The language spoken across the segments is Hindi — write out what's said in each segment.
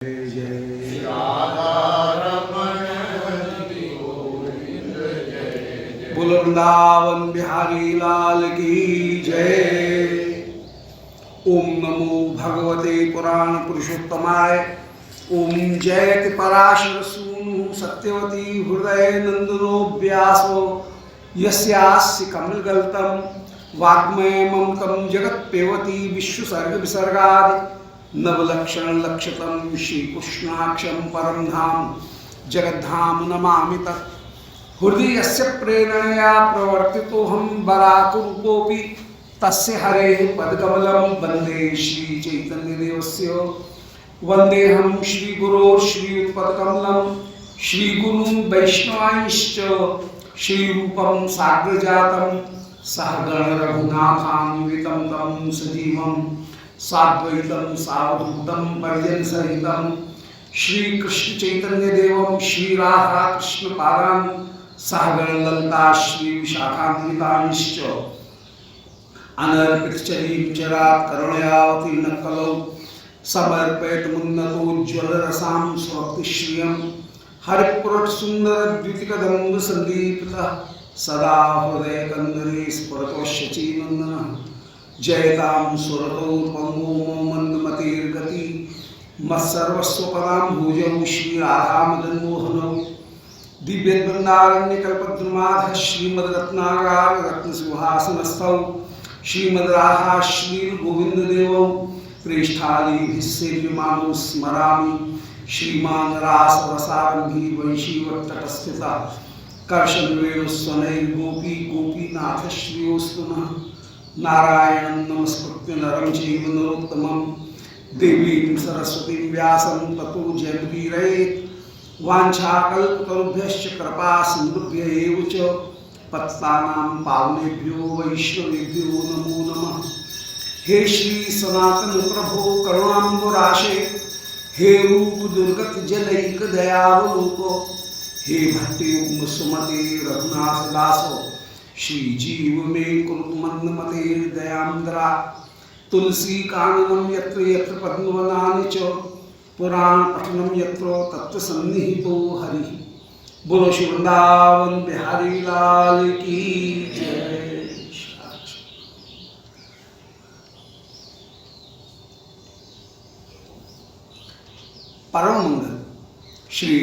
जय बोल वृंदावन बिहारी लाल की जय। ओम नमो भगवते पुराण पुरुषोत्तमाय। ओम जयति पराशर सूनु सत्यवती हृदय नंदनो व्यासो यस्यास्य कमलगल्तम वाग्मय ममतम जगत्पेवती विश्वसर्ग विसर्गादि नवलक्षण लक्षतम श्रीकृष्णाक्षम परम धाम जगद्धाम नमामि तत्। हृदयस्य प्रेरणया प्रवर्तितो हम बराकुरूपोऽपि तस्य हरेः पदकमलं वन्दे श्री चैतन्यदेवस्य। वन्देऽहं श्रीगुरो श्रीयुतपदकमलं श्रीगुरून् वैष्णवांश्च श्रीरूपं साग्रजातं सहगण रघुनाथान्वितं तं सजीवं साद्वैतं सावधूतं परिजनसहितं श्रीकृष्ण चैतन्य देवं श्री राधा कृष्ण पादान् सहगण ललिता श्री विशाखान्वितांश्च अनर्पितचरीं चरा करुणयावतीर्न कलौ समर्पयतमुन्नतोज्ज्वल रसां स्वभक्तिश्रियं हरिपुरट सुंदर द्वितिकदम्ब संदीप्तः सदा हृदय कंदरे स्फुरतोश्चीनन्दनः जयतां सुरतौ पंगो मंदमतिर्गति मत्सर्वस्वपदां भुजौ श्री राधा मदन मोहनौ दिव्यवृंदारण्यकल्पद्रुमाध श्रीमद्रत्नागार रत्नसिंहासनस्थौ श्रीमद्राधा श्रीगोविंददेवौ प्रेष्ठादिभिस्सेव्यमानो स्मरामि श्रीमान् रासरसारम्भी वंशीवत्तटस्थिता कर्षणवेणुस्वनैर्गोपी गोपीनाथ श्रियोस्तुनः नारायणं नमस्कृत्य नरं चैव नरोत्तमं देवीं सरस्वतीं व्यासं ततो जयमुदीरयेत्। वाञ्छाकल्पतरुभ्यश्च कृपा सिन्धुभ्य एव च पतितानां पावनेभ्यो वैष्णवेभ्यो नमो नमः। हे श्री सनातन प्रभो करुणाम्बुराशे हे रूप दुर्गत जनैक दयावलोको हे भट्टयुग्म सुमते रघुनाथ दासो श्री जीव में कुरु मंदमते दयाम्द्रा तुलसी काननम यत्र यत्र पद्मवनानि च पुराण पठनम यत्र तत्र सन्निहितो हरि। बोलो श्री वृंदावन बिहारी लाल की जय। परम मंगल श्री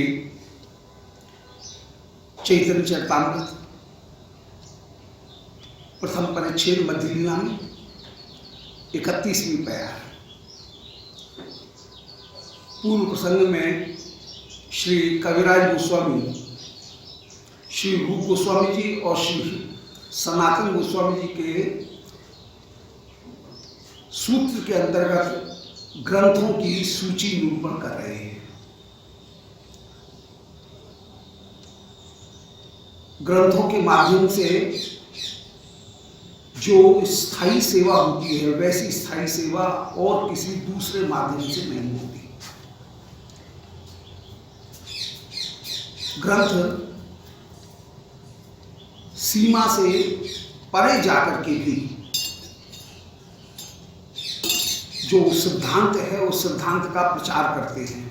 चैतन्य चरितामृत प्रथम परिच्छेद मध्य लीला में 31वीं पैरा। पूर्व प्रसंग में श्री कविराज गोस्वामी, श्री रूप गोस्वामी जी और श्री सनातन गोस्वामी जी के सूत्र के अंतर्गत ग्रंथों की सूची निरूपण कर रहे हैं। ग्रंथों के माध्यम से जो स्थायी सेवा होती है वैसी स्थायी सेवा और किसी दूसरे माध्यम से नहीं होती। ग्रंथ सीमा से परे जाकर के भी जो सिद्धांत है उस सिद्धांत का प्रचार करते हैं।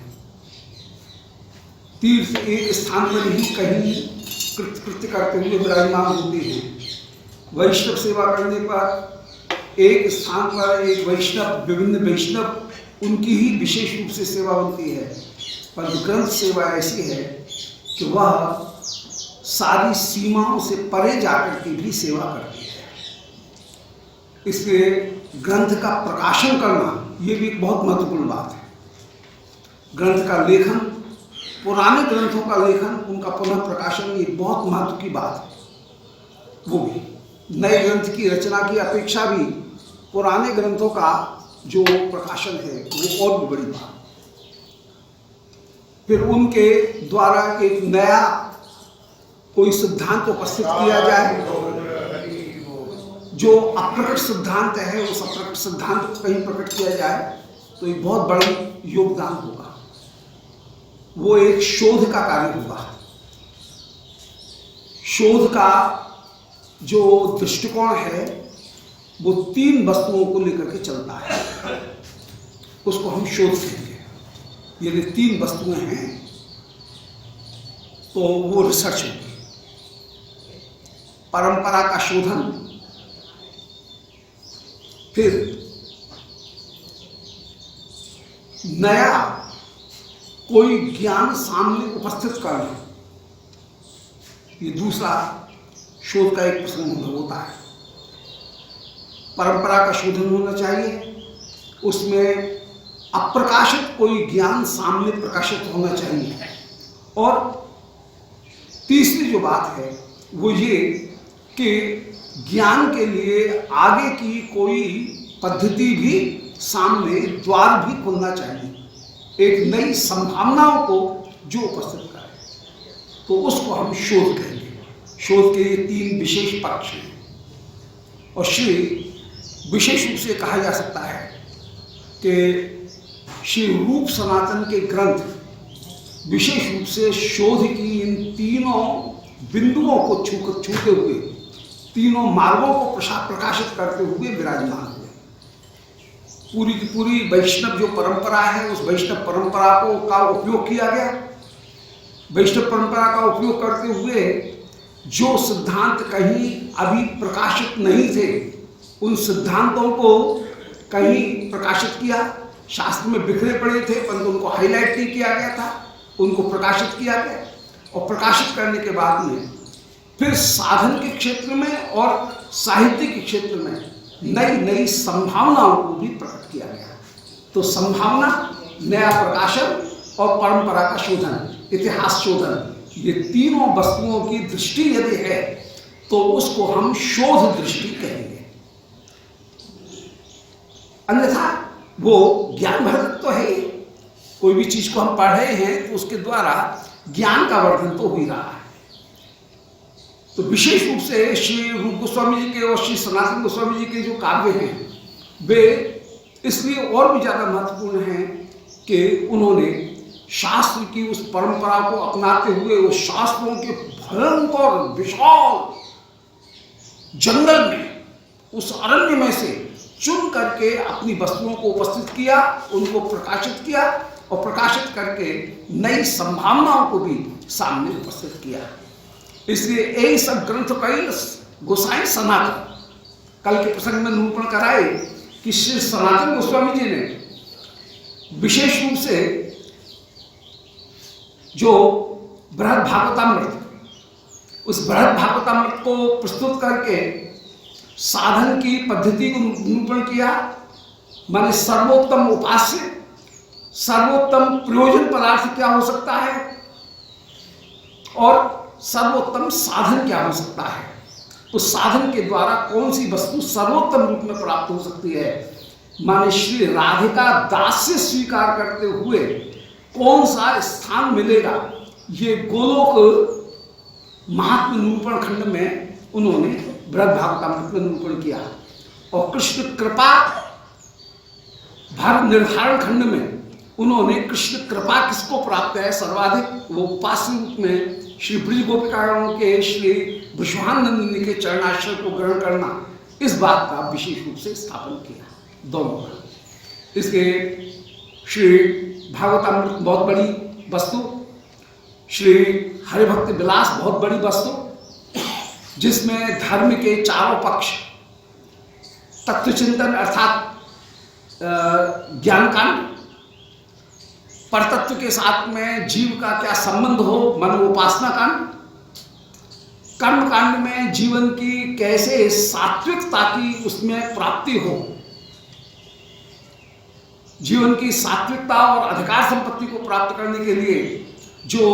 तीर्थ एक स्थान पर ही कहीं कृत्य करते हुए विराजमान होते हैं। वैष्णव सेवा करने पर एक स्थान पर एक वैष्णव, विभिन्न वैष्णव उनकी ही विशेष रूप से सेवा होती है, पर ग्रंथ सेवा ऐसी है कि वह सारी सीमाओं से परे जाकर के भी सेवा करती है। इसलिए ग्रंथ का प्रकाशन करना ये भी एक बहुत महत्वपूर्ण बात है। ग्रंथ का लेखन, पुराने ग्रंथों का लेखन, उनका पुनः प्रकाशन ये बहुत महत्व की बात है। वो भी नए ग्रंथ की रचना की अपेक्षा भी पुराने ग्रंथों का जो प्रकाशन है वो और भी बड़ी बात। फिर उनके द्वारा एक नया कोई सिद्धांत उपस्थित किया जाए, जो अप्रकट सिद्धांत है उस अप्रकट सिद्धांत को कहीं प्रकट किया जाए तो एक बहुत बड़ा योगदान होगा। वो एक शोध का कार्य होगा। शोध का जो दृष्टिकोण है वो 3 वस्तुओं को लेकर के चलता है, उसको हम शोध कहेंगे। यदि 3 वस्तुएं हैं तो वो रिसर्च होगी। परंपरा का शोधन, फिर नया कोई ज्ञान सामने उपस्थित करना, ये दूसरा शोध का एक प्रसंग होता है। परंपरा का शोधन होना चाहिए, उसमें अप्रकाशित कोई ज्ञान सामने प्रकाशित होना चाहिए। और तीसरी जो बात है वो ये कि ज्ञान के लिए आगे की कोई पद्धति भी सामने, द्वार भी खुलना चाहिए, एक नई संभावनाओं को जो उपस्थित करे, तो उसको हम शोध कहेंगे। शोध के ये 3 विशेष पक्ष हैं। और श्री विशेष रूप से कहा जा सकता है कि श्री रूप सनातन के ग्रंथ विशेष रूप से शोध की इन 3 बिंदुओं को छूते हुए, 3 मार्गों को प्रकाशित करते हुए विराजमान हुए। पूरी की पूरी वैष्णव जो परंपरा है, उस वैष्णव परंपरा का उपयोग किया गया। वैष्णव परंपरा का उपयोग करते हुए जो सिद्धांत कहीं अभी प्रकाशित नहीं थे, उन सिद्धांतों को कहीं प्रकाशित किया। शास्त्र में बिखरे पड़े थे परंतु उनको हाईलाइट नहीं किया गया था, उनको प्रकाशित किया गया। और प्रकाशित करने के बाद में फिर साधन के क्षेत्र में और साहित्य के क्षेत्र में नई नई संभावनाओं को भी प्रकट किया गया। तो संभावना, नया प्रकाशन और परंपरा का शोधन, इतिहास शोधन, ये 3 वस्तुओं की दृष्टि यदि है तो उसको हम शोध दृष्टि कहेंगे। अन्यथा वो ज्ञान वर्धक तो है ही। कोई भी चीज को हम पढ़ रहे हैं तो उसके द्वारा ज्ञान का वर्धन तो हो ही रहा है। तो विशेष रूप से श्री रूप गोस्वामी जी के और श्री सनातन गोस्वामी जी के जो काव्य हैं, वे इसलिए और भी ज्यादा महत्वपूर्ण हैं कि उन्होंने शास्त्र की उस परंपरा को अपनाते हुए उस शास्त्रों के भयंकर विशाल जंगल में, उस अरण्य में से चुन करके अपनी वस्तुओं को उपस्थित किया, उनको प्रकाशित किया और प्रकाशित करके नई संभावनाओं को भी सामने उपस्थित किया। इसलिए यही सब ग्रंथ कई गोसाई सनातन, कल के प्रसंग में निरूपण कराए कि श्री सनातन गोस्वामी जी ने विशेष रूप से जो बृहद भागवतामृत, उस बृहद भागवतामृत को प्रस्तुत करके साधन की पद्धति को निरूपण किया। माने सर्वोत्तम उपास्य, सर्वोत्तम प्रयोजन पदार्थ क्या हो सकता है और सर्वोत्तम साधन क्या हो सकता है, उस साधन के द्वारा कौन सी वस्तु सर्वोत्तम रूप में प्राप्त हो सकती है। माने श्री राधिका दास्य स्वीकार करते हुए कौन सा स्थान मिलेगा, ये गोलोक महात्म निरूपण खंड में उन्होंने बृहद भागवतामृत में निरूपण किया। और कृष्ण कृपा भाग निर्धारण खंड में उन्होंने कृष्ण कृपा किसको प्राप्त है सर्वाधिक, वो उपास्य रूप में श्री ब्रज गोपिकागणों के श्री विश्वानंदिनी के चरणाश्रय को ग्रहण करना, इस बात का विशेष रूप से स्थापन किया दोनों का। इसके श्री भागवतामृत बहुत बड़ी वस्तु, श्री हरिभक्त विलास बहुत बड़ी वस्तु, जिसमें धर्म के चारों पक्ष, तत्व चिंतन अर्थात ज्ञान कांड, परतत्व के साथ में जीव का क्या संबंध हो मनोपासना कांड, कर्म कांड में जीवन की कैसे सात्विकता की उसमें प्राप्ति हो, जीवन की सात्विकता और अधिकार संपत्ति को प्राप्त करने के लिए जो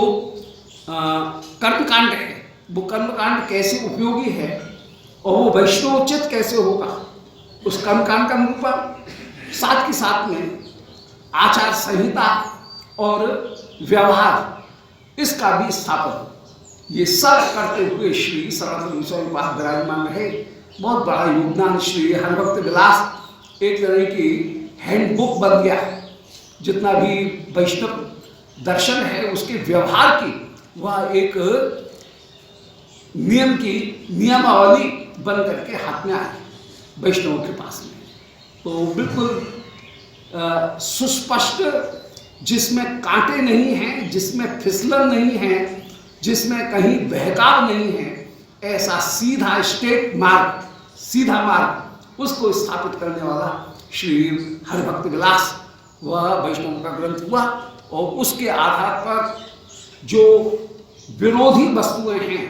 कर्म कांड है, वो कर्म कांड कैसे उपयोगी है और वो वैष्णवोचित कैसे होगा, उस कर्म कांड का निरूपण, साथ के साथ में आचार संहिता और व्यवहार, इसका भी स्थापन, ये सब करते हुए श्री सनातन गोस्वामी पास विराजमान रहे। बहुत बड़ा योगदान श्री हरिभक्त विलास एक तरह की हैंडबुक बन गया। जितना भी वैष्णव दर्शन है उसके व्यवहार की वह एक नियम की नियमावली बन करके हाथ में आई वैष्णवों के पास में। तो बिल्कुल सुस्पष्ट जिसमें कांटे नहीं हैं, जिसमें फिसलन नहीं है, जिसमें कहीं बहकाव नहीं है, ऐसा सीधा स्ट्रेट मार्ग, सीधा मार्ग, उसको स्थापित करने वाला श्री हरिभक्त विलास वह वैष्णव का ग्रंथ हुआ। और उसके आधार पर जो विरोधी वस्तुएं हैं,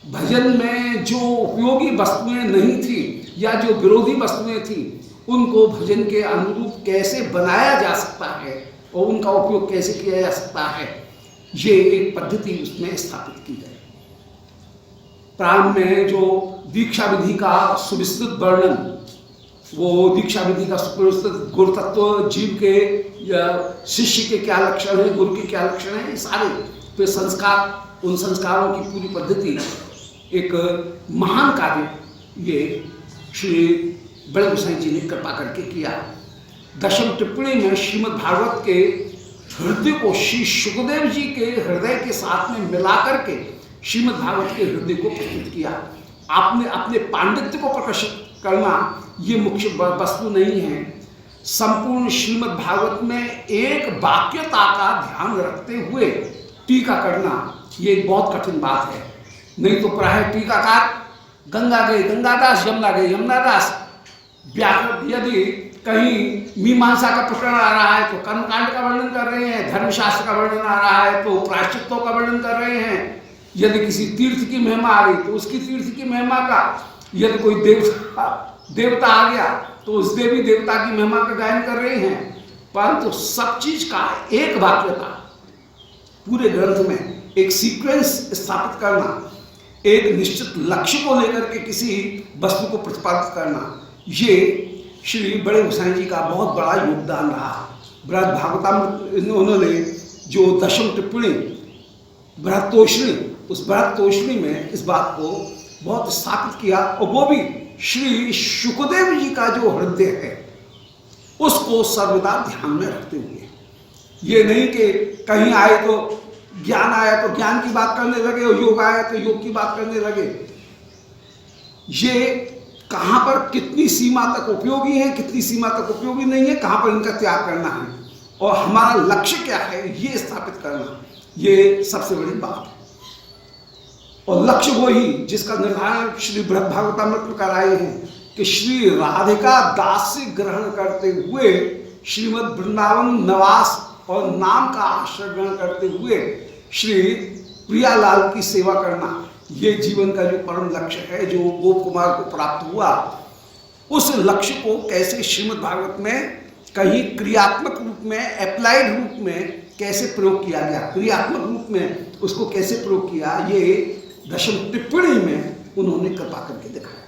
भजन में जो उपयोगी वस्तुएं नहीं थी या जो विरोधी वस्तुएं थी, उनको भजन के अनुरूप कैसे बनाया जा सकता है और उनका उपयोग कैसे किया जा सकता है, ये एक पद्धति उसमें स्थापित की गई। प्रारंभ में जो दीक्षा विधि का सुविस्तृत वर्णन, वो दीक्षा विधि का सुविस्तृत गुरु तत्व, जीव के या शिष्य के क्या लक्षण है, गुरु के क्या लक्षण है, सारे फिर संस्कार, उन संस्कारों की पूरी पद्धति, एक महान कार्य ये श्री बड़े गोसाई जी ने कृपा करके किया। दशम टिप्पणी में श्रीमद् भागवत के हृदय को श्री सुखदेव जी के हृदय के साथ में मिला करके श्रीमद् भागवत के हृदय को प्रस्तुत किया। आपने अपने पांडित्य को प्रकाशित करना ये मुख्य वस्तु नहीं है। संपूर्ण श्रीमद् भागवत में एक वाक्यता का ध्यान रखते हुए टीका करना ये बहुत कठिन बात है। नहीं तो प्राय टीकाकार गंगा गए गंगादास, यमुना गए यमुनादास, व्याकरण यदि कहीं मीमांसा का प्रकरण आ रहा है तो कर्मकांड का वर्णन कर रहे हैं, धर्मशास्त्र का वर्णन आ रहा है तो प्रायश्चित्तों का वर्णन कर रहे हैं, यदि किसी तीर्थ की महिमा आ रही तो उसकी तीर्थ की महिमा का, यदि कोई देवता आ गया तो उस देवी देवता की महिमा का गायन कर रहे हैं। परंतु सब चीज का एक वाक्यता, पूरे ग्रंथ में एक सीक्वेंस स्थापित करना, एक निश्चित लक्ष्य को लेकर के किसी वस्तु को प्रतिपादित करना, ये श्री बड़े गोसाई जी का बहुत बड़ा योगदान रहा। बृहद भागवतामृत उन्होंने जो दशम टिप्पणी बृहत्तोषणी, उस बृहत्तोषणी में इस बात को बहुत स्थापित किया, और वो भी श्री शुकदेव जी का जो हृदय है उसको सर्वदा ध्यान में रखते हुए। ये नहीं कि कहीं आए तो ज्ञान आया तो ज्ञान की बात करने लगे और योग आया तो योग की बात करने लगे। ये कहां पर कितनी सीमा तक उपयोगी है, कितनी सीमा तक उपयोगी नहीं है, कहां पर इनका त्याग करना है और हमारा लक्ष्य क्या है, ये स्थापित करना, ये सबसे बड़ी बात है। और लक्ष्य वो ही जिसका निर्धारण श्री बृहद भागवतामृत में कराए हैं कि श्री राधिका दास से ग्रहण करते हुए श्रीमद् वृंदावन निवास और नाम का आश्रय ग्रहण करते हुए श्री प्रियालाल की सेवा करना, ये जीवन का जो परम लक्ष्य है, जो गोप कुमार को प्राप्त हुआ, उस लक्ष्य को कैसे श्रीमद् भागवत में कहीं क्रियात्मक रूप में, अप्लाइड रूप में कैसे प्रयोग किया गया, क्रियात्मक रूप में उसको कैसे प्रयोग किया, ये दशम टिप्पणी में उन्होंने कृपा करके दिखाया।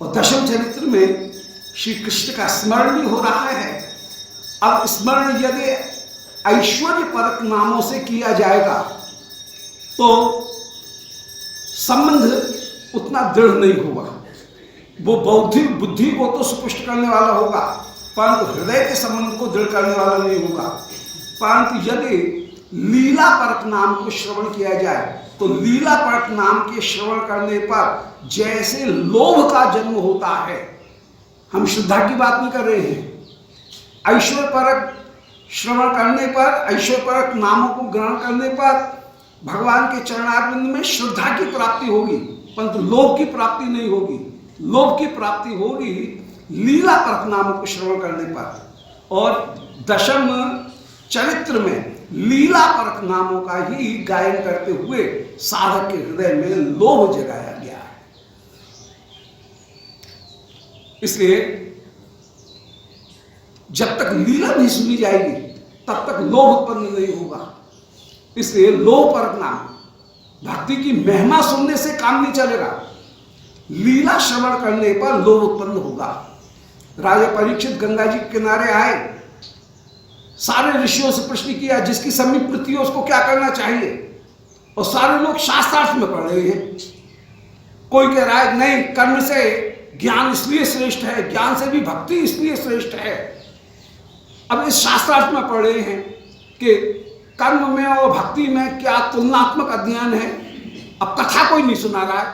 और दशम चरित्र में श्री कृष्ण का स्मरण भी हो रहा है। अब स्मरण यदि ऐश्वर्य परक नामों से किया जाएगा तो संबंध उतना दृढ़ नहीं होगा, वो बौद्धिक बुद्धि को तो सुपुष्ट करने वाला होगा परंतु हृदय के संबंध को दृढ़ करने वाला नहीं होगा। परंतु यदि लीला परक नाम को श्रवण किया जाए तो लीला परक नाम के श्रवण करने पर जैसे लोभ का जन्म होता है, हम श्रद्धा की बात नहीं कर रहे हैं, ऐश्वर्य परक श्रवण करने पर, ऐश्वर्य परक नामों को ग्रहण करने पर भगवान के चरणारविंद में श्रद्धा की प्राप्ति होगी परंतु लोभ की प्राप्ति नहीं होगी। लोभ की प्राप्ति होगी लीला परक नामों को श्रवण करने पर। और दशम चरित्र में लीला परक नामों का ही गायन करते हुए साधक के हृदय में लोभ जगाया गया है। इसलिए जब तक लीला नहीं सुनी जाएगी तब तक लोभ उत्पन्न नहीं होगा। इसलिए लोभ परक नाम, भक्ति की महिमा सुनने से काम नहीं चलेगा, लीला श्रवण करने पर लोभ उत्पन्न होगा। राजा परीक्षित गंगा जी के किनारे आए, सारे ऋषियों से प्रश्न किया जिसकी समीप पृथ्वी है उसको क्या करना चाहिए, और सारे लोग शास्त्रार्थ में पढ़ रहे हैं। कोई कह रहा है नहीं, कर्म से ज्ञान इसलिए श्रेष्ठ है, ज्ञान से भी भक्ति इसलिए श्रेष्ठ है। अब इस शास्त्रार्थ में पढ़ रहे हैं कि कर्म में और भक्ति में क्या तुलनात्मक अध्ययन है। अब कथा कोई नहीं सुना रहा है,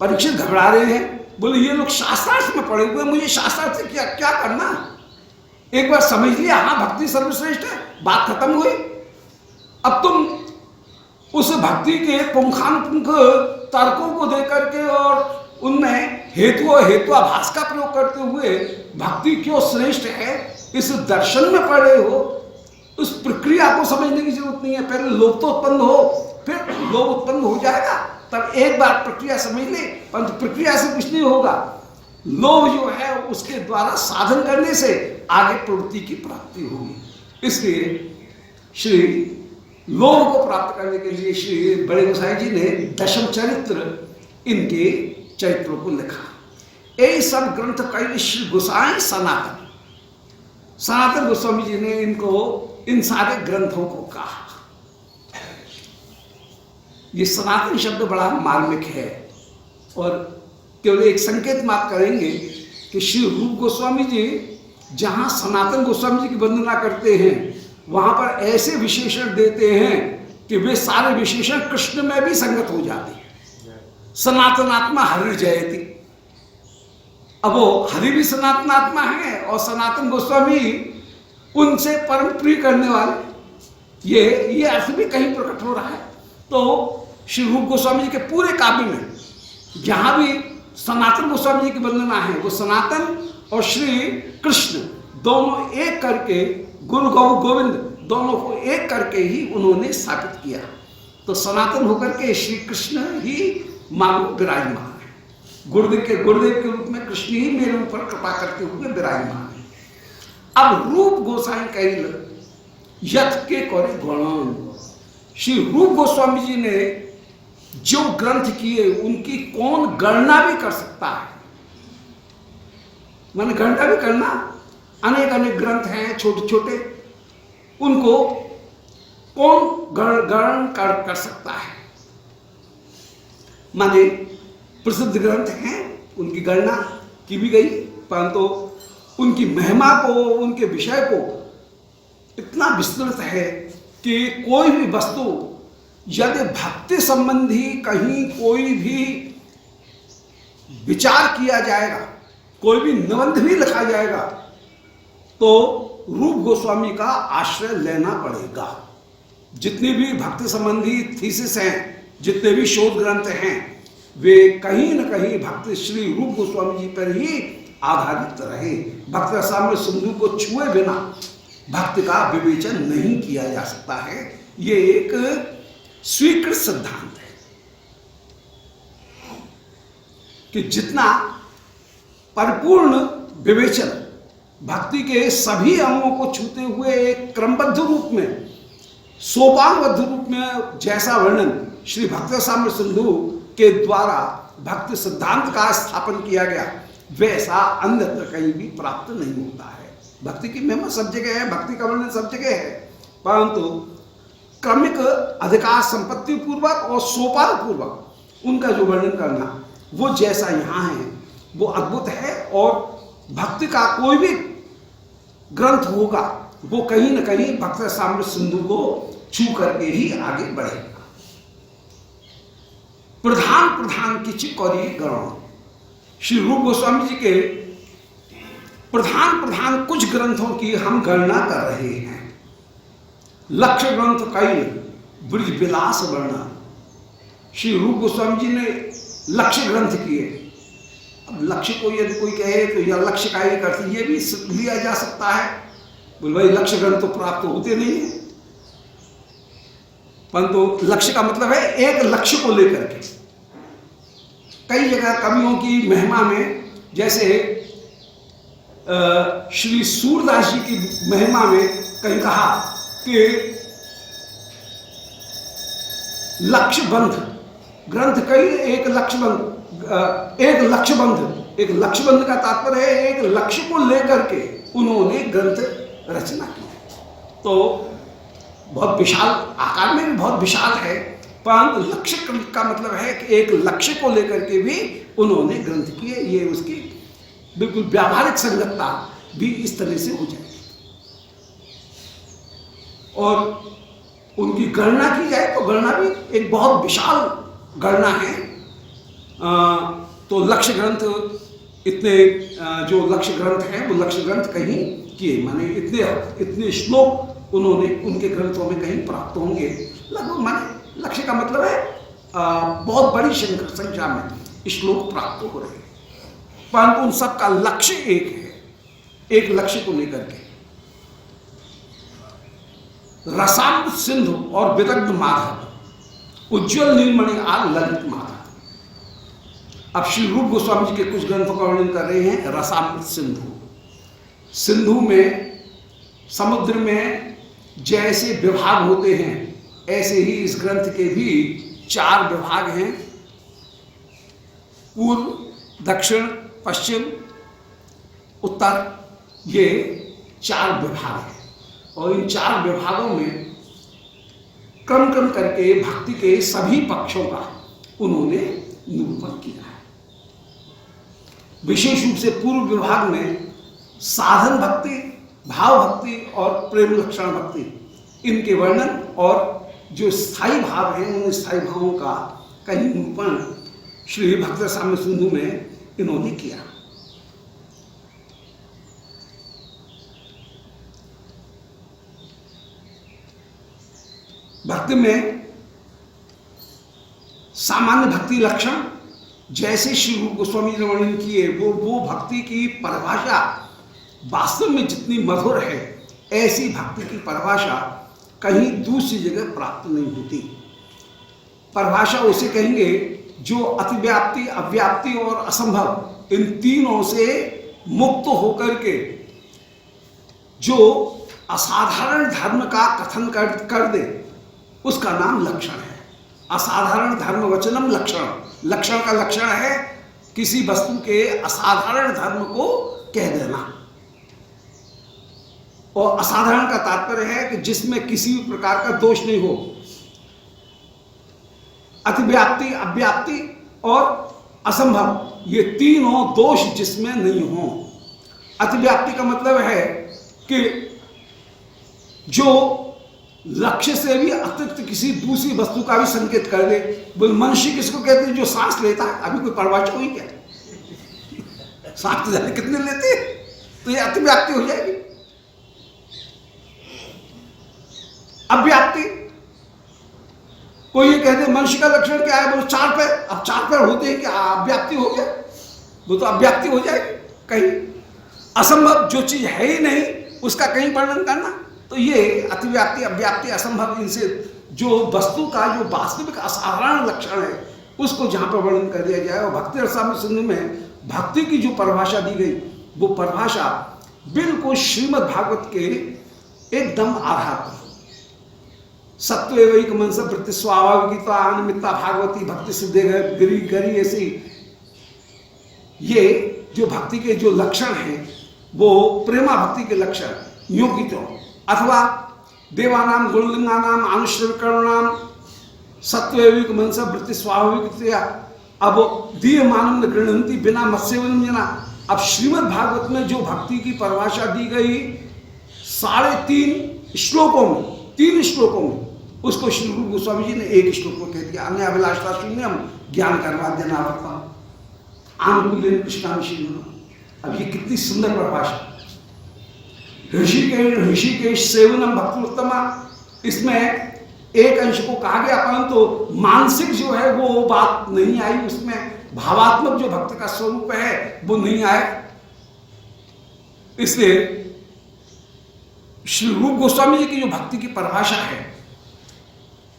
परीक्षित घबरा रहे हैं, बोले ये लोग शास्त्रार्थ में पढ़े हुए, मुझे शास्त्रार्थ से क्या क्या करना, एक बार समझ लिया हाँ भक्ति सर्वश्रेष्ठ है, बात खत्म हुई। अब तुम उस भक्ति के पुंखानुपुंख तर्कों को देकर के और उनमें हेतुआभास का प्रयोग करते हुए भक्ति क्यों श्रेष्ठ है इस दर्शन में पड़े हो, उस प्रक्रिया को समझने की जरूरत नहीं है। पहले लोभ तो उत्पन्न हो, फिर लोभ उत्पन्न हो जाएगा, तब एक बार प्रक्रिया समझ ले। परंतु प्रक्रिया से कुछ नहीं होगा, लोभ जो है उसके द्वारा साधन करने से आगे प्रवृत्ति की प्राप्ति होगी। इसलिए श्री लोभ को प्राप्त करने के लिए श्री बड़े गोसाई जी ने दशम चरित्र इनके चरित्रों को लिखा। ये सब ग्रंथ कई श्री गोसाई सनातन गोस्वामी जी ने इनको इन सारे ग्रंथों को कहा। ये सनातन शब्द बड़ा मार्मिक है और केवल एक संकेत मात्र करेंगे कि श्री रूप गोस्वामी जी जहां सनातन गोस्वामी जी की वंदना करते हैं वहां पर ऐसे विशेषण देते हैं कि वे सारे विशेषण कृष्ण में भी संगत हो जाते हैं। सनातनात्मा हरि जयति, अब वो हरि भी सनातनात्मा है और सनातन गोस्वामी उनसे परम प्रिय करने वाले, ये अर्थ भी कहीं प्रकट हो रहा है। तो श्री रूप गोस्वामी जी के पूरे काव्य में जहां भी सनातन गोस्वामी जी की वंदना है वो सनातन और श्री कृष्ण दोनों एक करके, गुरु गौ गोविंद दोनों को एक करके ही उन्होंने स्थापित किया। तो सनातन होकर के श्री कृष्ण ही मानो विराजमान है, गुरुदेव के रूप में कृष्ण ही मेरे ऊपर कृपा करते हुए विराजमान है। अब रूप गोसाई कैल यथ के करे गणन, श्री रूप गोस्वामी जी ने जो ग्रंथ किए उनकी कौन गणना भी कर सकता है। मैंने गणना भी करना, अनेक अनेक ग्रंथ हैं छोटे छोटे, उनको कौन गणन कर सकता है। माने प्रसिद्ध ग्रंथ हैं उनकी गणना की भी गई, परंतु उनकी महिमा को, उनके विषय को इतना विस्तृत है कि कोई भी वस्तु यदि भक्ति संबंधी कहीं कोई भी विचार किया जाएगा, कोई भी निबंध भी लिखा जाएगा तो रूप गोस्वामी का आश्रय लेना पड़ेगा। जितनी भी भक्ति संबंधी थीसिस हैं, जितने भी शोध ग्रंथ हैं, वे कहीं न कहीं भक्ति श्री रूप गोस्वामी जी पर ही आधारित रहे। भक्त रसामृत सिंधु को छुए बिना भक्ति का विवेचन नहीं किया जा सकता है, ये एक स्वीकृत सिद्धांत है कि जितना परिपूर्ण विवेचन भक्ति के सभी अंगों को छूते हुए एक क्रमबद्ध रूप में, सोपानबद्ध रूप में जैसा वर्णन श्री भक्त रसामृत सिंधु के द्वारा भक्ति सिद्धांत का स्थापन किया गया, वैसा अन्यत्र कहीं भी प्राप्त नहीं होता है। भक्ति की महिमा सब जगह है, भक्ति का वर्णन सब जगह है, परंतु क्रमिक अधिकार संपत्ति पूर्वक और सोपान पूर्वक उनका जो वर्णन करना वो जैसा यहाँ है वो अद्भुत है। और भक्ति का कोई भी ग्रंथ होगा वो कहीं न कहीं भक्त रसामृत सिंधु को छू करके ही आगे बढ़ेगा। प्रधान किछि करी गण, श्री रूप गोस्वामी जी के प्रधान कुछ ग्रंथों की हम गणना कर रहे हैं। लक्ष्य ग्रंथ कई ब्रज विलास वर्णन, श्री रूप गोस्वामी जी ने लक्ष्य ग्रंथ किए। अब लक्ष्य को यदि कोई कहे तो यह लक्ष्य का एक अर्थ ये भी लिया जा सकता है, बोल भाई लक्ष्य ग्रंथ तो प्राप्त होते नहीं है, परंतु लक्ष्य का मतलब है एक लक्ष्य को लेकर के। कई जगह कवियों की महिमा में, जैसे श्री सूरदास जी की महिमा में कहीं कहा कि लक्ष्यबंध ग्रंथ कई एक लक्ष्यबंध, एक लक्ष्यबंध का तात्पर्य है एक लक्ष्य को लेकर के उन्होंने ग्रंथ रचना की। तो बहुत विशाल आकार में भी बहुत विशाल है, परंतु लक्ष्य का मतलब है कि एक लक्ष्य को लेकर के भी उन्होंने ग्रंथ किए। ये उसकी बिल्कुल व्यावहारिक संगतता भी इस तरह से हो जाएगी। और उनकी गणना की जाए तो गणना भी एक बहुत विशाल गणना है। तो लक्ष्य ग्रंथ इतने जो लक्ष्य ग्रंथ हैं वो लक्ष्य ग्रंथ कहीं किए, माने इतने श्लोक उन्होंने उनके ग्रंथों में कहीं प्राप्त होंगे। लगभग माने लक्ष्य का मतलब है बहुत बड़ी संख्या में श्लोक प्राप्त हो रहे, परंतु उन सबका लक्ष्य एक है, एक लक्ष्य को लेकर के रसामृत सिंधु और विदग्ध माधव, उज्ज्वल नीलमणि आल ललित माधव। अब श्री रूप गोस्वामी जी के कुछ ग्रंथों का वर्णन कर रहे हैं। रसामृत सिंधु, सिंधु में समुद्र में जैसे विभाग होते हैं ऐसे ही इस ग्रंथ के भी 4 विभाग हैं, पूर्व, दक्षिण, पश्चिम, उत्तर, ये 4 विभाग हैं। और इन 4 विभागों में क्रम क्रम करके भक्ति के सभी पक्षों का उन्होंने निरूपण किया है। विशेष रूप से पूर्व विभाग में साधन भक्ति, भाव भक्ति और प्रेम लक्षण भक्ति, इनके वर्णन और जो स्थायी भाव हैं उन स्थायी भावों का कहीं निरूपण श्री भक्त रसामृत सिंधु में इन्होंने किया। भक्ति में सामान्य भक्ति लक्षण जैसे श्री रूप गोस्वामी ने वर्णन किए, वो भक्ति की परिभाषा वास्तव में जितनी मधुर है, ऐसी भक्ति की परिभाषा कहीं दूसरी जगह प्राप्त नहीं होती। परिभाषा उसे कहेंगे जो अतिव्याप्ति, अव्याप्ति और असंभव, इन तीनों से मुक्त होकर के जो असाधारण धर्म का कथन कर दे, उसका नाम लक्षण है। असाधारण धर्म वचनम लक्षण, लक्षण का लक्षण है किसी वस्तु के असाधारण धर्म को कह देना। और असाधारण का तात्पर्य है कि जिसमें किसी भी प्रकार का दोष नहीं हो। अतिव्याप्ति, अव्याप्ति और असंभव, ये तीनों दोष जिसमें नहीं हो। अतिव्याप्ति का मतलब है कि जो लक्ष्य से भी अतिरिक्त किसी दूसरी वस्तु का भी संकेत कर दे। बोल मनुष्य किसको कहते हैं? जो सांस लेता है। अभी कोई परिभाषा हुई क्या? सांस तो जाने कितने लेते हैं, तो ये अतिव्याप्ति हो जाएगी। अव्याप्ति, कोई ये कहते मनुष्य का लक्षण क्या है? बोलो 4 पैर। अब 4 पैर होते हैं क्या? अव्याप्ति हो गया, वो तो अव्याप्ति हो जाएगी। कहीं असंभव, जो चीज है ही नहीं उसका कहीं वर्णन करना, तो ये अतिव्याप्ति, अव्याप्ति, असंभव, इनसे जो वस्तु का जो वास्तविक असाधारण लक्षण है उसको जहां पर वर्णन कर दिया जाए। और भक्ति रसामृत सिंधु में भक्ति की जो परिभाषा दी गई, वो परिभाषा बिल्कुल श्रीमद् भागवत के एकदम आधार पर। सत्वैवैक मनस वृत्ति स्वाभाविकता अनिमित्ता भागवती भक्ति सिद्धे गिरी गरी, ऐसी ये जो भक्ति के जो लक्षण हैं वो प्रेमा भक्ति के लक्षण यूं की तो, अथवा देवानाम गुणलिंगानाम आनुश्रवकरणाम सत्वैविक मनस वृत्ति स्वाभाविकतया अब दीयमानम गृह्णन्ति बिना मत्स्यवनं जना। अब श्रीमद् भागवत में जो भक्ति की परिभाषा दी गई 3.5 श्लोकों में, 3 श्लोकों में, उसको श्री रूप गोस्वामी जी ने 1 श्लोक को कह दिया। अन्य अभिलाषा शून्यम ज्ञान करवाद्य नावता आंगुल्यन कृष्णांशीन। अब ये कितनी सुंदर परिभाषा। ऋषिकेश सेवनम भक्तोत्तमा, इसमें एक अंश को कहा गया, परंतु मानसिक जो है वो बात नहीं आई, उसमें भावात्मक जो भक्त का स्वरूप है वो नहीं आया। इसलिए श्री रूप गोस्वामी जी की जो भक्ति की परिभाषा है,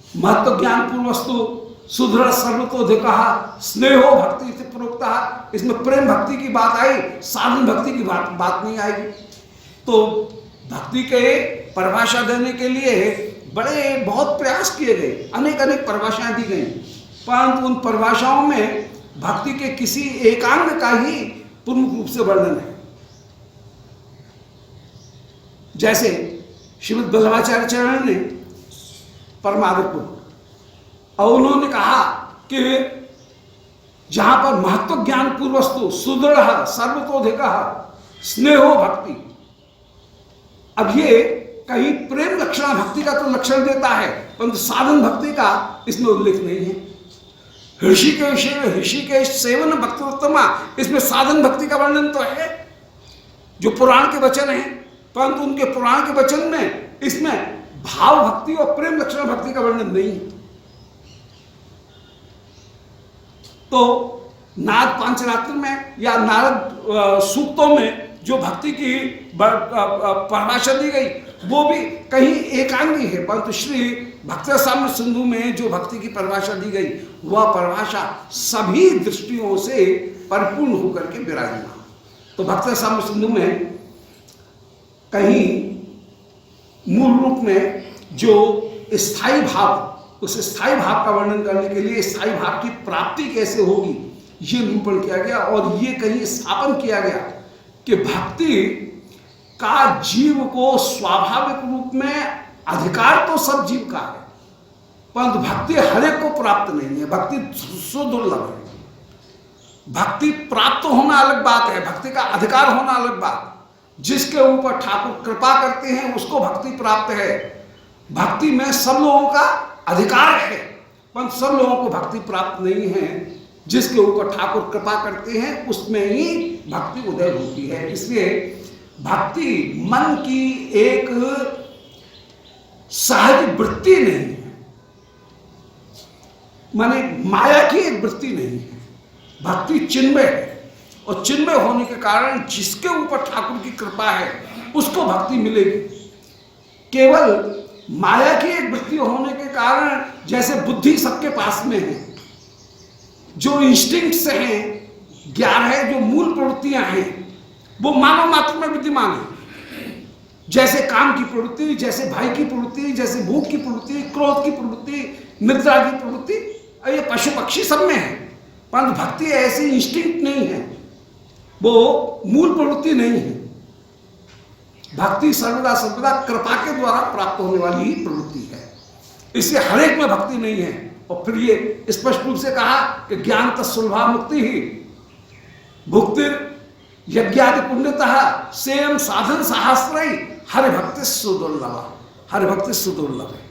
महत्व ज्ञान पूर्वस्तु सुदृढ़ सर्वतोधिका स्नेहो भक्ति से प्रोक्ता, इसमें प्रेम भक्ति की बात आई, साधन भक्ति की बात नहीं आएगी। तो भक्ति के परिभाषा देने के लिए बहुत प्रयास किए गए, अनेक परिभाषाएं दी गई, परंतु उन परिभाषाओं में भक्ति के किसी एकांग का ही प्रमुख रूप से वर्णन है। जैसे श्रीमद् वल्लभाचार्य चरण ने परमादरपुर, और उन्होंने कहा कि जहां पर महत्व ज्ञान पूर्वस्तु सुदृढ़ सर्वतोधिका स्नेहो भक्ति, अब ये कहीं प्रेम लक्षण भक्ति का तो लक्षण देता है, परंतु साधन भक्ति का इसमें उल्लेख नहीं है। ऋषिकेश सेवन भक्तोत्तमा, इसमें साधन भक्ति का वर्णन तो है, जो पुराण के वचन हैं परंतु उनके पुराण के वचन में इसमें भाव भक्ति और प्रेम लक्षण भक्ति का वर्णन नहीं है। तो नारद पांचरात्र में या नारद सूक्तों में जो भक्ति की परिभाषा दी गई वो भी कहीं एकांगी है, परंतु श्री भक्तसाम्य सिंधु में जो भक्ति की परिभाषा दी गई वह परिभाषा सभी दृष्टियों से परिपूर्ण होकर के विराजमान। तो भक्तसाम्य सिंधु में कहीं मूल रूप में जो स्थायी भाव, उस स्थायी भाव का वर्णन करने के लिए स्थायी भाव की प्राप्ति कैसे होगी ये निरूपण किया गया, और ये कहीं स्थापन किया गया कि भक्ति का जीव को स्वाभाविक रूप में अधिकार तो सब जीव का है, परंतु भक्ति हरेक को प्राप्त नहीं है। भक्ति सुदुर्लभ है। भक्ति प्राप्त होना अलग बात है, भक्ति का अधिकार होना अलग बात। जिसके ऊपर ठाकुर कृपा करते हैं उसको भक्ति प्राप्त है। भक्ति में सब लोगों का अधिकार है, परंतु सब लोगों को भक्ति प्राप्त नहीं है। जिसके ऊपर ठाकुर कृपा करते हैं उसमें ही भक्ति उदय होती है। इसलिए भक्ति मन की एक सहज वृत्ति नहीं है, माने माया की एक वृत्ति नहीं है। भक्ति चिन्मय है, और चिन्मय होने के कारण जिसके ऊपर ठाकुर की कृपा है उसको भक्ति मिलेगी। केवल माया की एक वृत्ति होने के कारण, जैसे बुद्धि सबके पास में है, जो इंस्टिंक्ट्स हैं, ज्ञान है, जो मूल प्रवृत्तियां हैं वो मानव मात्र में विद्यमान है। जैसे काम की प्रवृत्ति, जैसे भय की प्रवृत्ति, जैसे भूख की प्रवृत्ति, क्रोध की प्रवृत्ति, निद्रा की प्रवृत्ति, ये पशु पक्षी सब में है। परंतु भक्ति ऐसी इंस्टिंक्ट नहीं है, वो मूल प्रवृत्ति नहीं है। भक्ति सर्वदा सर्वदा कृपा के द्वारा प्राप्त होने वाली ही प्रवृत्ति है। इसलिए हरेक में भक्ति नहीं है। और फिर ये स्पष्ट रूप से कहा कि ज्ञान तत्सुलभा मुक्ति ही भुक्ति यज्ञादि पुण्यतः सेम साधन सहस्त्र हरि भक्ति सुदुर्लभ। हरि भक्ति सुदुर्लभ है,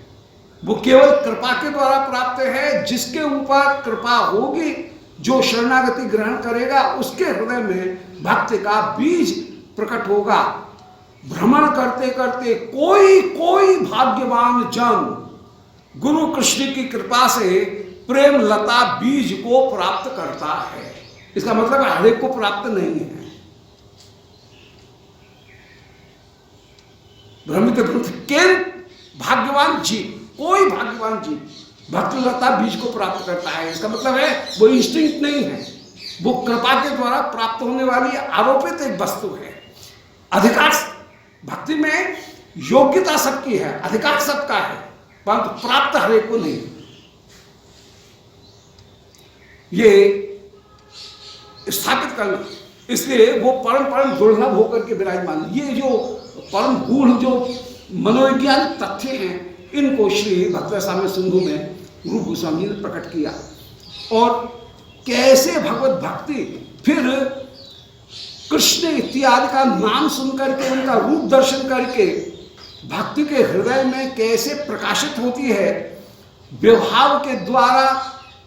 वो केवल कृपा के द्वारा प्राप्त है। जिसके ऊपर कृपा होगी, जो शरणागति ग्रहण करेगा, उसके हृदय में भक्ति का बीज प्रकट होगा। भ्रमण करते करते कोई कोई भाग्यवान जन गुरु कृष्ण की कृपा से प्रेम लता बीज को प्राप्त करता है। इसका मतलब हरेक को प्राप्त नहीं है। भ्रमित केवल भाग्यवान जीव, कोई भाग्यवान जीव भक्ति लता बीज को प्राप्त करता है। इसका मतलब है वो इंस्टिंक्ट नहीं है, वो कृपा के द्वारा प्राप्त होने वाली आरोपित एक वस्तु है। अधिकार भक्ति में योग्यता सबकी है, अधिकार सबका है, परंतु प्राप्त हरेक को नहीं। ये स्थापित करना, इसलिए वो परम परम दुर्लभ होकर के विराजमान। ये जो परम गूढ़ जो मनोवैज्ञानिक तथ्य हैं, इनको श्री भक्तसाम्य सिंधु में रूप गोस्वामी ने प्रकट किया। और कैसे भगवत भक्ति फिर कृष्ण इत्यादि का नाम सुनकर के, उनका रूप दर्शन करके भक्ति के हृदय में कैसे प्रकाशित होती है। व्यवहार के द्वारा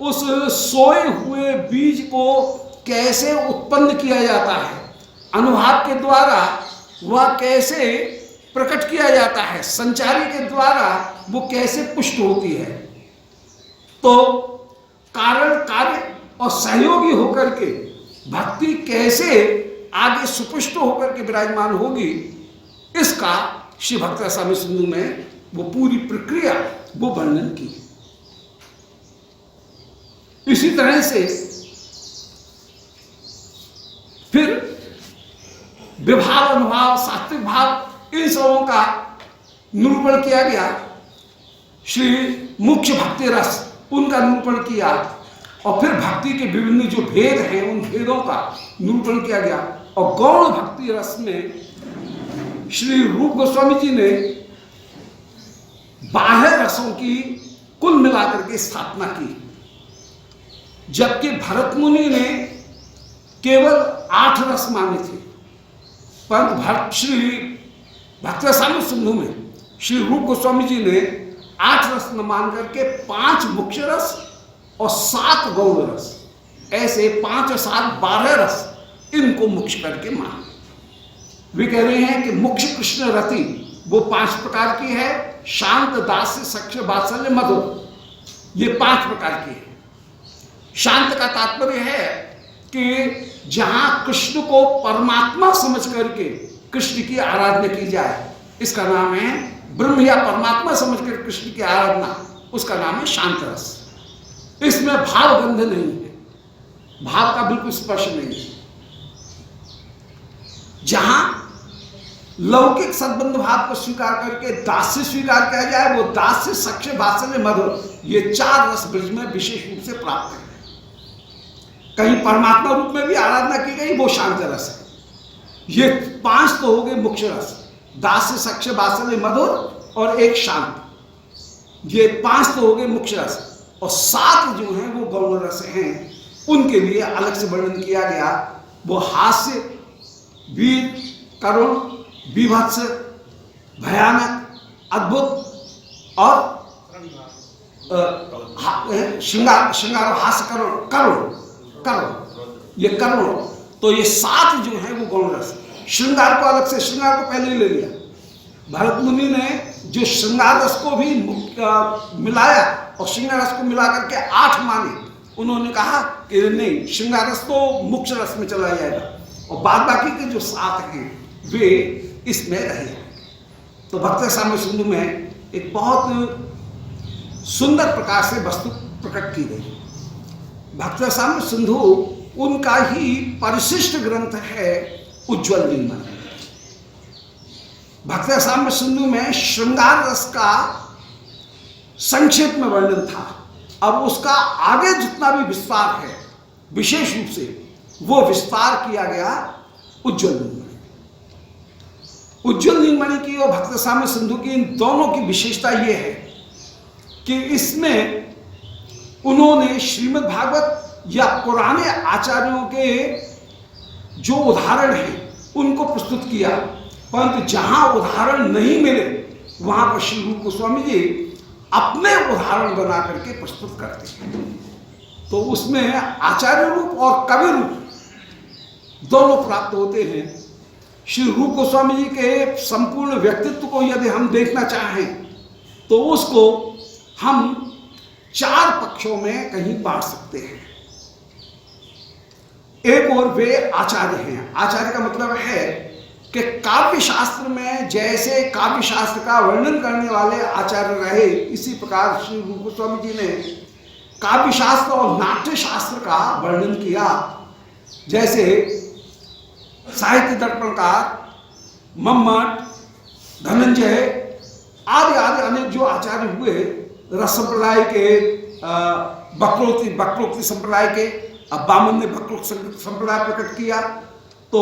उस सोए हुए बीज को कैसे उत्पन्न किया जाता है, अनुभाव के द्वारा वह कैसे प्रकट किया जाता है, संचारी के द्वारा वो कैसे पुष्ट होती है। तो कारण कार्य और सहयोगी होकर के भक्ति कैसे आगे सुपुष्ट होकर के विराजमान होगी, इसका श्री भक्तसाम्य सिंधु में वो पूरी प्रक्रिया वो वर्णन की। इसी तरह से फिर विभाव, अनुभाव, सात्विक भाव, इन सबों का निरूपण किया गया। श्री मुख्य भक्ति रस, उनका निरूपण किया। और फिर भक्ति के विभिन्न जो भेद हैं, उन भेदों का निरूपण किया गया। और गौण भक्ति रस में श्री रूप गोस्वामी जी ने बाह्य रसों की कुल मिलाकर के स्थापना की, जबकि भरत मुनि ने केवल 8 रस माने थे। परंतु श्री भक्तसाम्य सिंधु में श्री रूप गोस्वामी जी ने 8 रस न मान करके 5 मुख्य रस और 7 गौण रस, ऐसे 5 और 7 12 रस, इनको मुख्य करके माने। वे कह रहे हैं कि मुख्य कृष्ण रति वो 5 प्रकार की है, शांत, दास्य, सक्ष, वात्सल्य, मधुर, ये 5 प्रकार की है। शांत का तात्पर्य है कि जहां कृष्ण को परमात्मा समझ करके कृष्ण की आराधना की जाए, इसका नाम है ब्रह्म, या परमात्मा समझ कर कृष्ण की आराधना, उसका नाम है शांत रस। इसमें भाव गंध नहीं है, भाव का बिल्कुल स्पर्श नहीं है। जहां लौकिक सद्बंध भाव को स्वीकार करके दास्य स्वीकार किया जाए, वो दास्य, सक्ष, वात्सल्य, मधुर, ये 4 रस ब्रज में विशेष रूप से प्राप्त है। कहीं परमात्मा रूप में भी आराधना की गई, वो शांत रस है। ये 5 तो हो गए मुख्य रस, दास्य, सक्ष, वात्सल्य, मधुर और एक शांत, ये 5 तो हो गए मुख्य रस। और 7 जो हैं वो गौण रस हैं, उनके लिए अलग से वर्णन किया गया। वो हास्य, वीर, करुण, बीभत्स, भयानक, अद्भुत और श्रृंगार, श्रृंगार, हास्य, करुण, करुण, करुण, ये करुण। तो ये 7 जो है वो गौण रस। श्रृंगार को अलग से, श्रृंगार को पहले ही ले लिया। भरत मुनि ने जो श्रृंगार रस को भी मिलाया और श्रृंगार रस को मिला करके 8 माने, उन्होंने कहा कि नहीं, श्रृंगार रस तो मुख्य रस में चला जाएगा और बाद बाकी के जो 7 हैं वे इसमें रहे। तो भक्त साम्य सिंधु में एक बहुत सुंदर प्रकार से वस्तु प्रकट की गई। भक्त साम्य सिंधु उनका ही परिशिष्ट ग्रंथ है उज्ज्वल नीलमणि। भक्त साम्य सिंधु में श्रृंगार रस का संक्षेप में वर्णन था। अब उसका आगे जितना भी विस्तार है, विशेष रूप से वो विस्तार किया गया उज्ज्वल नीलमणि। उज्ज्वल नीलमणि की और भक्त साम्य सिंधु की, इन दोनों की विशेषता ये है कि इसमें उन्होंने श्रीमद् भागवत या पुराने आचार्यों के जो उदाहरण हैं उनको प्रस्तुत किया, परंतु जहां उदाहरण नहीं मिले वहां पर श्री रूप गोस्वामी जी अपने उदाहरण बना करके प्रस्तुत करते हैं। तो उसमें आचार्य रूप और कवि रूप दोनों प्राप्त होते हैं। श्री रूप गोस्वामी जी के संपूर्ण व्यक्तित्व को यदि हम देखना चाहें तो उसको हम 4 पक्षों में कहीं बांट सकते हैं। एक और वे आचार्य हैं। आचार्य का मतलब है कि काव्य शास्त्र में जैसे काव्य शास्त्र का वर्णन करने वाले आचार्य रहे, इसी प्रकार श्री रूप गोस्वामी जी ने काव्य शास्त्र और नाट्य शास्त्र का वर्णन किया। जैसे साहित्य दर्पणकार, मम्मट, धनंजय आदि आदि अनेक जो आचार्य हुए, रस संप्रदाय के, वक्रोक्ति संप्रदाय के, अब बामन ने वक्रोक्ति संप्रदाय प्रकट किया। तो